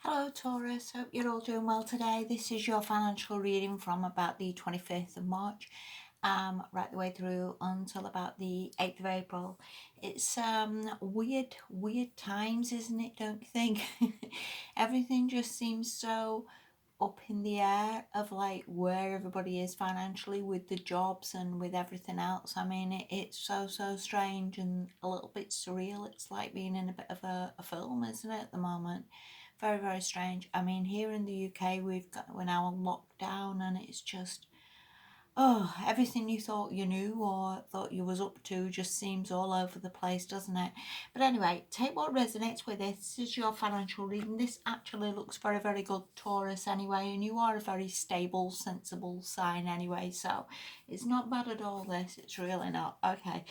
Hello Taurus, hope you're all doing well today. This is your financial reading from about the 25th of March right the way through until about the 8th of April. It's weird times, isn't it, don't you think? Everything just seems so up in the air of like where everybody is financially with the jobs and with everything else. I mean, it's so strange and a little bit surreal. It's like being in a bit of a film, isn't it, at the moment? Very strange. I mean, here in the UK, we're now on lockdown, and it's just everything you thought you knew or thought you was up to just seems all over the place, doesn't it? But anyway, take what resonates with it. This is your financial reading. This actually looks very good, Taurus, anyway, and you are a very stable, sensible sign anyway, so it's not bad at all, this. It's really not. Okay.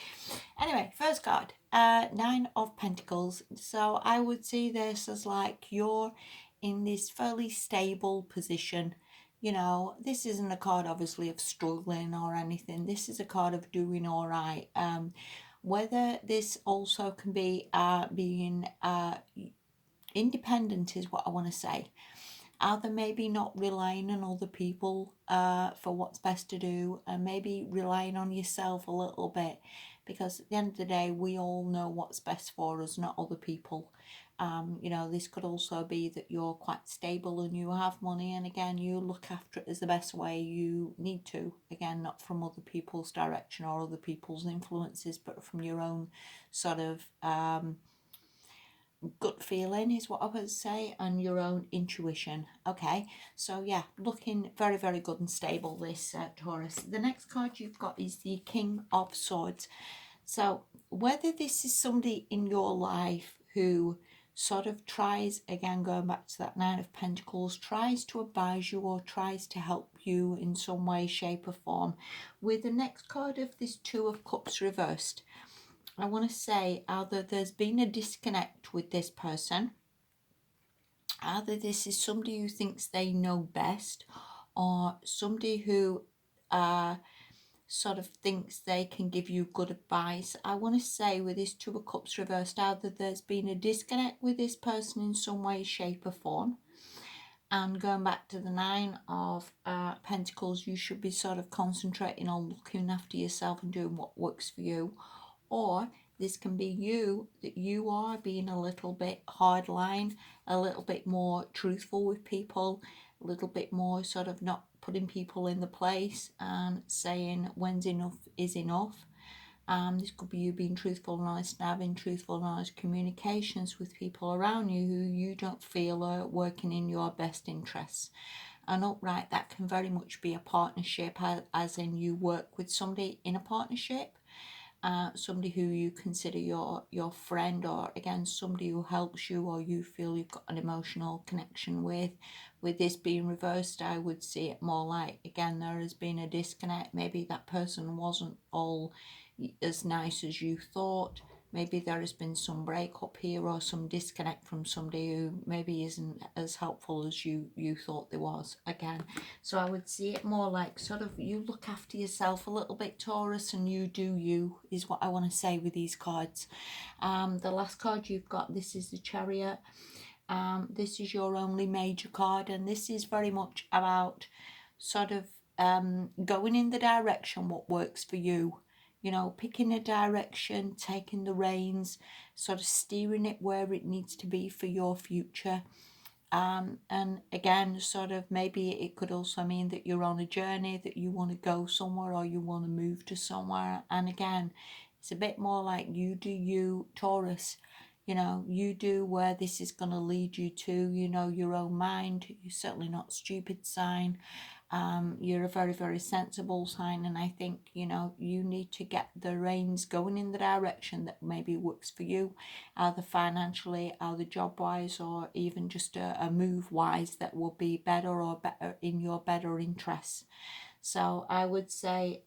Anyway, first card, Nine of Pentacles. So I would see this as like you're in this fairly stable position. You know, this isn't a card obviously of struggling or anything. This is a card of doing all right. Whether this also can be being independent is what I want to say. Either maybe not relying on other people for what's best to do, and maybe relying on yourself a little bit, because at the end of the day we all know what's best for us, not other people. You know, this could also be that you're quite stable and you have money, and again you look after it as the best way you need to, again not from other people's direction or other people's influences, but from your own sort of gut feeling is what I would say, and your own intuition. Okay, so yeah, looking very good and stable, this Taurus. The next card you've got is the King of Swords. So whether this is somebody in your life who sort of tries, again going back to that Nine of Pentacles, tries to advise you or tries to help you in some way, shape or form, with the next card of this Two of Cups reversed, I want to say either there's been a disconnect with this person, either this is somebody who thinks they know best, or somebody who sort of thinks they can give you good advice. I want to say with this Two of Cups reversed, either there's been a disconnect with this person in some way, shape or form. And going back to the Nine of Pentacles, you should be sort of concentrating on looking after yourself and doing what works for you. Or this can be you, that you are being a little bit hardline, a little bit more truthful with people, a little bit more sort of not putting people in the place and saying when's enough is enough. This could be you being truthful and honest and having truthful and honest communications with people around you who you don't feel are working in your best interests. And upright, that can very much be a partnership, as in you work with somebody in a partnership, somebody who you consider your friend, or again somebody who helps you or you feel you've got an emotional connection with. With this being reversed, I would see it more like, again, there has been a disconnect. Maybe that person wasn't all as nice as you thought. Maybe there has been some breakup here or some disconnect from somebody who maybe isn't as helpful as you thought there was, again. So I would see it more like sort of you look after yourself a little bit, Taurus, and you do you, is what I want to say with these cards. The last card you've got, this is the Chariot. This is your only major card, and this is very much about sort of going in the direction what works for you. You know, picking a direction, taking the reins, sort of steering it where it needs to be for your future. And again, sort of maybe it could also mean that you're on a journey, that you want to go somewhere or you want to move to somewhere. And again, it's a bit more like you do you, Taurus. You know, you do where this is going to lead you to, you know, your own mind. You're certainly not stupid sign. You're a very sensible sign, and I think, you know, you need to get the reins going in the direction that maybe works for you, either financially, either job wise, or even just a move wise that will be better or better in your better interests. So I would say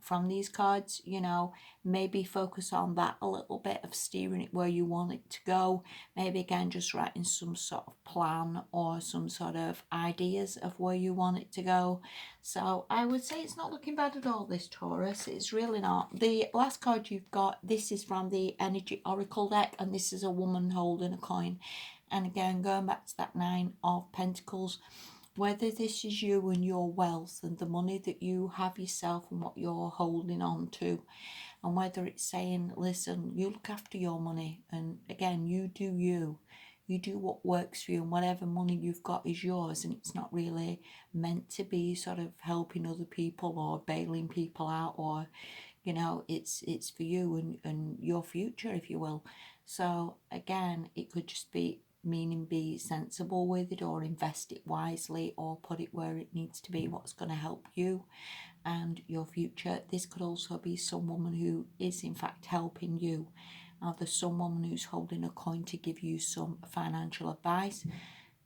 from these cards, you know, maybe focus on that a little bit of steering it where you want it to go. Maybe again, just writing some sort of plan or some sort of ideas of where you want it to go. So I would say it's not looking bad at all, this Taurus. It's really not. The last card you've got, this is from the Energy Oracle deck, and this is a woman holding a coin. And again, going back to that Nine of Pentacles, whether this is you and your wealth and the money that you have yourself and what you're holding on to, and whether it's saying, listen, you look after your money, and again, you do you. You do what works for you, and whatever money you've got is yours, and it's not really meant to be sort of helping other people or bailing people out, or it's for you and your future, if you will. So again, it could just be meaning be sensible with it, or invest it wisely, or put it where it needs to be, what's going to help you and your future. This could also be some woman who is in fact helping you. Now there's some woman who's holding a coin to give you some financial advice.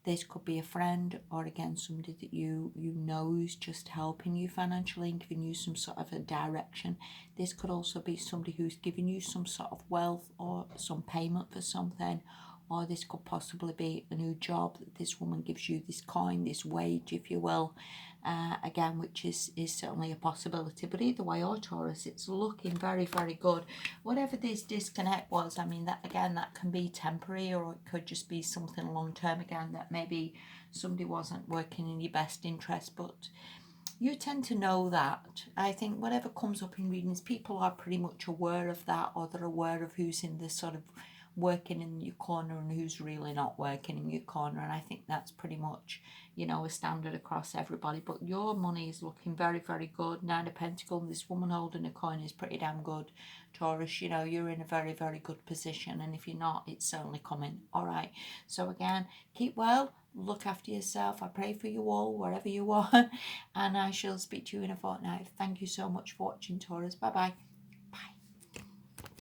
This could be a friend, or again somebody that you know who's just helping you financially and giving you some sort of a direction. This could also be somebody who's giving you some sort of wealth or some payment for something, or this could possibly be a new job that this woman gives you, this coin, this wage, if you will, again, which is certainly a possibility. But either way, or Taurus, it's looking very, very good. Whatever this disconnect was, I mean, that again, that can be temporary, or it could just be something long term again, that maybe somebody wasn't working in your best interest, but you tend to know that. I think whatever comes up in readings, people are pretty much aware of that, or they're aware of who's in this sort of working in your corner and who's really not working in your corner. And I think that's pretty much, a standard across everybody. But your money is looking very, very good. Nine of Pentacles, this woman holding a coin is pretty damn good, Taurus. You're in a very, very good position. And if you're not, it's certainly coming. All right. So again, keep well. Look after yourself. I pray for you all, wherever you are. And I shall speak to you in a fortnight. Thank you so much for watching, Taurus. Bye-bye.